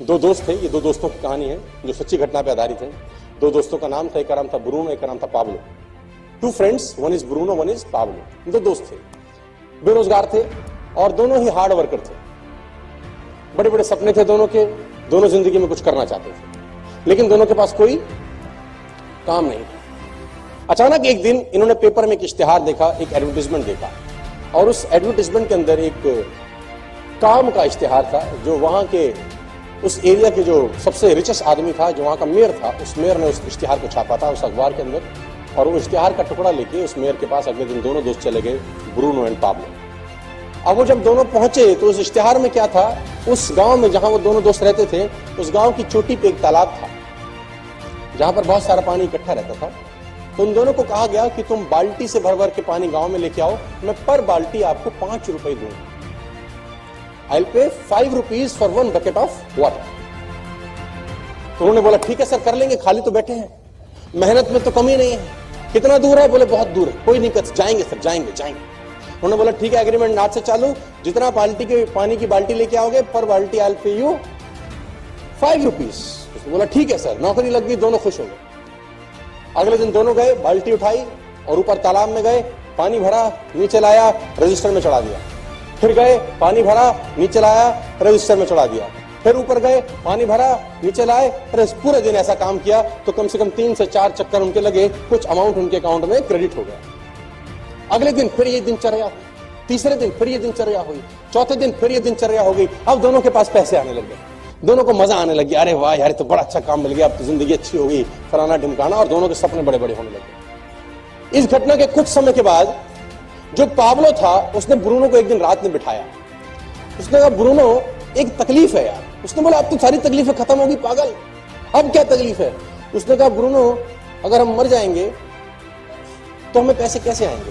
दो दोस्त थे, ये दो दोस्तों की कहानी है जो सच्ची घटना पे आधारित है। दो दोस्तों का नाम था, एक का नाम था ब्रूनो, एक का नाम था Pablo. Two friends, one is Bruno, one is Pablo. दो दोस्त थे, बेरोजगार थे और दोनों ही हार्ड वर्कर थे। बड़े बड़े सपने थे दोनों के, दोनों जिंदगी में कुछ करना चाहते थे, लेकिन दोनों के पास कोई काम नहीं था। अचानक एक दिन इन्होंने पेपर में एक इश्तिहार देखा, एक एडवर्टाइजमेंट देखा, और उस एडवर्टाइजमेंट के अंदर एक काम का इश्तिहार था जो वहां के उस एरिया के जो सबसे रिचेस्ट आदमी था, जो वहां का मेयर था, उस मेयर ने उस इश्तिहार को छापा था उस अखबार के अंदर। और वो इश्तिहार का टुकड़ा लेके उस मेयर के पास अगले दिन दोनों दोस्त चले गए, ब्रूनो एंड पाब्लो। अब वो जब दोनों पहुंचे तो उस इश्तिहार में क्या था, उस गांव में जहां वो दोनों दोस्त रहते थे, उस गांव की चोटी पे एक तालाब था जहां पर बहुत सारा पानी इकट्ठा रहता था। तो उन दोनों को कहा गया कि तुम बाल्टी से भर भर के पानी गांव में लेके आओ, मैं पर बाल्टी आपको 5 रुपए दूंगा। I'll pay 5 rupees for 1 bucket of water। तो उन्होंने बोला ठीक है सर, कर लेंगे, खाली तो बैठे हैं, मेहनत में तो कमी नहीं है। कितना दूर है? बोले बहुत दूर है। कोई नहीं, जाएंगे सर, जाएंगे। उन्होंने बोला ठीक है, एग्रीमेंट आज से चालू, जितना बाल्टी के पानी की बाल्टी लेके आओगे पर बाल्टी I'll pay you 5 rupees। उसने बोला ठीक है सर, नौकरी लग गई, दोनों खुश हो गए। अगले दिन दोनों गए, बाल्टी उठाई और ऊपर तालाब में गए, पानी भरा, नीचे लाया, रजिस्टर में चढ़ा दिया। फिर गए, पानी भरा, नीचे लाया, रजिस्टर में चढ़ा दिया। फिर ऊपर गए, पानी भरा, नीचे लाए। पूरे दिन ऐसा काम किया तो कम से कम 3 से 4 चक्कर उनके लगे, कुछ अमाउंट उनके अकाउंट में क्रेडिट हो गया। अगले दिन फिर ये दिनचर्या, तीसरे दिन फिर ये दिनचर्या हुई, चौथे दिन फिर ये दिनचर्या हो गई। अब दोनों के पास पैसे आने लग गए, दोनों को मजा आने लग गया। अरे वाह यार, तो बड़ा अच्छा काम मिल गया, अब तो जिंदगी अच्छी हो गई, फलाना ढिमकाना, और दोनों के सपने बड़े बड़े होने लगे। इस घटना के कुछ समय के बाद जो पाब्लो था उसने ब्रूनो को एक दिन रात में बिठाया। उसने कहा ब्रूनो, एक तकलीफ है यार। उसने बोला अब तो सारी तकलीफें खत्म होगी पागल, अब क्या तकलीफ है? उसने कहा ब्रूनो, अगर हम मर जाएंगे तो हमें पैसे कैसे आएंगे?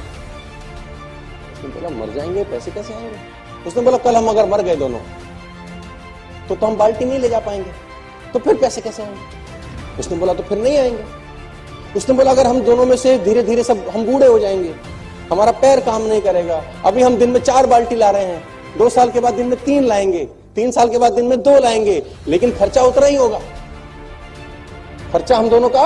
उसने बोला मर जाएंगे, पैसे कैसे आएंगे? उसने बोला कल हम अगर मर गए दोनों तो हम बाल्टी नहीं ले जा पाएंगे, तो फिर पैसे कैसे आएंगे? उसने बोला तो फिर नहीं आएंगे। उसने बोला अगर हम दोनों में से धीरे धीरे सब हम बूढ़े हो जाएंगे, हमारा पैर काम नहीं करेगा, अभी हम दिन में 4 बाल्टी ला रहे हैं, 2 साल के बाद दिन में 3 लाएंगे, 3 साल के बाद दिन में 2 लाएंगे, लेकिन खर्चा उतना ही होगा, खर्चा हम दोनों का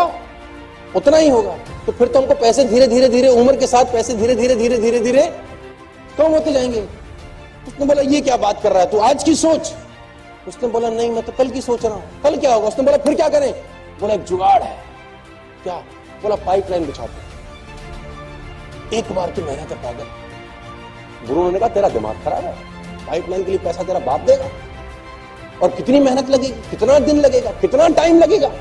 उतना ही होगा। तो फिर तो हमको पैसे धीरे धीरे धीरे, उम्र के साथ पैसे धीरे धीरे धीरे धीरे धीरे कम होते जाएंगे। उसने बोला ये क्या बात कर रहा है तू, आज की सोच। उसने बोला नहीं, मैं तो कल की सोच रहा हूं, कल क्या होगा? उसने बोला फिर क्या करें? बोला एक जुगाड़ है। क्या? बोला पाइपलाइन बिछाते, एक बार की मेहनत है पागल। ब्रूनो ने कहा तेरा दिमाग खराब है, पाइपलाइन के लिए पैसा तेरा बाप देगा, और कितनी मेहनत लगेगी, कितना दिन लगेगा, कितना टाइम लगेगा?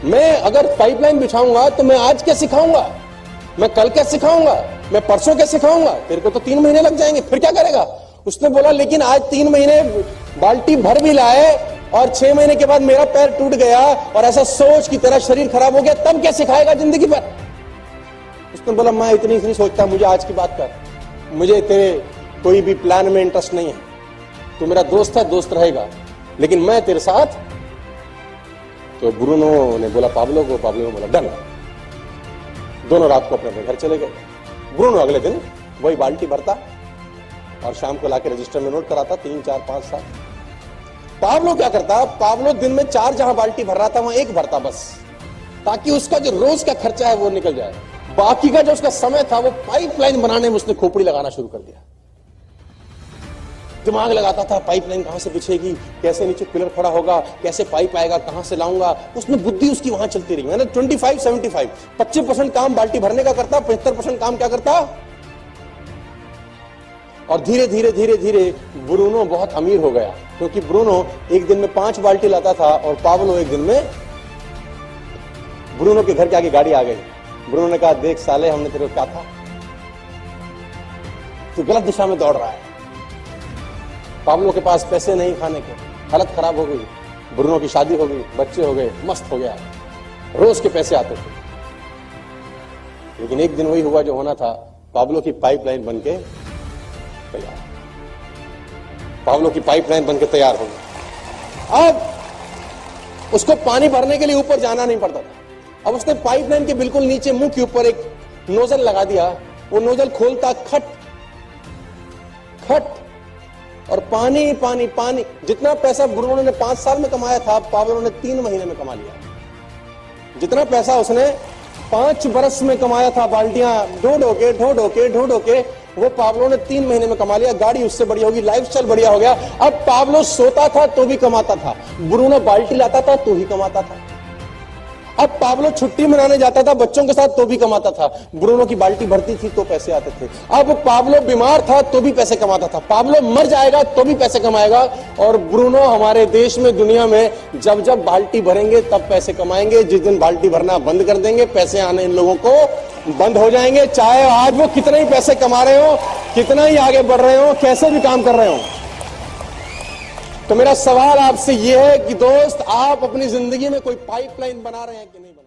मैं अगर पाइपलाइन बिछाऊंगा तो मैं आज क्या सिखाऊंगा, मैं कल क्या सिखाऊंगा, मैं परसों क्या सिखाऊंगा? तेरे को तो 3 महीने लग जाएंगे, फिर क्या करेगा? उसने बोला लेकिन आज 3 महीने बाल्टी भर भी लाए और 6 महीने के बाद मेरा पैर टूट गया और ऐसा सोच की तरह शरीर खराब हो गया, तब क्या सिखाएगा जिंदगी भर? उसने बोला मैं इतनी नहीं सोचता, मुझे आज की बात कर, मुझे तेरे कोई भी प्लान में इंटरेस्ट नहीं है, तू मेरा दोस्त है, दोस्त रहेगा, लेकिन मैं तेरे साथ। तो ब्रूनो ने बोला पाब्लो को, पाब्लो ने बोला डन। दोनों रात को अपने घर चले गए। ब्रूनो अगले दिन वही बाल्टी भरता और शाम को लाके रजिस्टर में नोट कराता, 3, 4, 5 साल। पाब्लो क्या करता, पाब्लो दिन में 4 जहां बाल्टी भर रहा था वहां 1 भरता बस, ताकि उसका जो रोज का खर्चा है वो निकल जाए। बाकी का जो उसका समय था वो पाइपलाइन बनाने में उसने खोपड़ी लगाना शुरू कर दिया। दिमाग लगाता था पाइपलाइन कहां से बिछेगी, कैसे नीचे पिलर खड़ा होगा, कैसे पाइप आएगा, कहां से लाऊंगा, उसमें बुद्धि उसकी वहां चलती रही। मैंने 25-75 25% काम बाल्टी भरने का करता, 75% काम क्या करता। और धीरे धीरे धीरे धीरे ब्रूनो बहुत अमीर हो गया, क्योंकि ब्रूनो एक दिन में 5 बाल्टी लाता था और पाब्लो एक दिन में। ब्रूनो के घर के आगे गाड़ी आ गई। ब्रूनो ने कहा देख साले, हमने तेरे को कहा था, तू गलत दिशा में दौड़ रहा है। पाब्लो के पास पैसे नहीं खाने के, हालत खराब हो गई, ब्रूनो की शादी हो गई, बच्चे हो गए, मस्त हो गया, रोज के पैसे आते थे। लेकिन एक दिन वही हुआ जो होना था, पाब्लो की पाइपलाइन बनके तैयार, पाब्लो की पाइपलाइन बनके तैयार हो गई। अब उसको पानी भरने के लिए ऊपर जाना नहीं पड़ता था। अब उसने पाइपलाइन के बिल्कुल नीचे मुंह के ऊपर एक नोजल लगा दिया। वो नोजल खोलता, खट खट और पानी पानी पानी। जितना पैसा ब्रूनो ने 5 साल में कमाया था, पाब्लो ने 3 महीने में कमा लिया। जितना पैसा उसने 5 बरस में कमाया था, बाल्टियां ढो ढो के, वो पाब्लो ने 3 महीने में कमा लिया। गाड़ी उससे बढ़िया होगी, लाइफस्टाइल बढ़िया हो गया। अब पाब्लो सोता था तो भी कमाता था, ब्रूनो बाल्टी लाता था तो ही कमाता था। अब पाब्लो छुट्टी मनाने जाता था बच्चों के साथ तो भी कमाता था, ब्रूनो की बाल्टी भरती थी तो पैसे आते थे। अब पाब्लो बीमार था तो भी पैसे कमाता था, पाब्लो मर जाएगा तो भी पैसे कमाएगा। और ब्रूनो हमारे देश में, दुनिया में जब जब बाल्टी भरेंगे तब पैसे कमाएंगे। जिस दिन बाल्टी भरना बंद कर देंगे, पैसे आने इन लोगों को बंद हो जाएंगे। चाहे आज वो कितने ही पैसे कमा रहे हो, कितना ही आगे बढ़ रहे हो, कैसे भी काम कर रहे हो। तो मेरा सवाल आपसे यह है कि दोस्त, आप अपनी जिंदगी में कोई पाइपलाइन बना रहे हैं कि नहीं बना रहे हैं?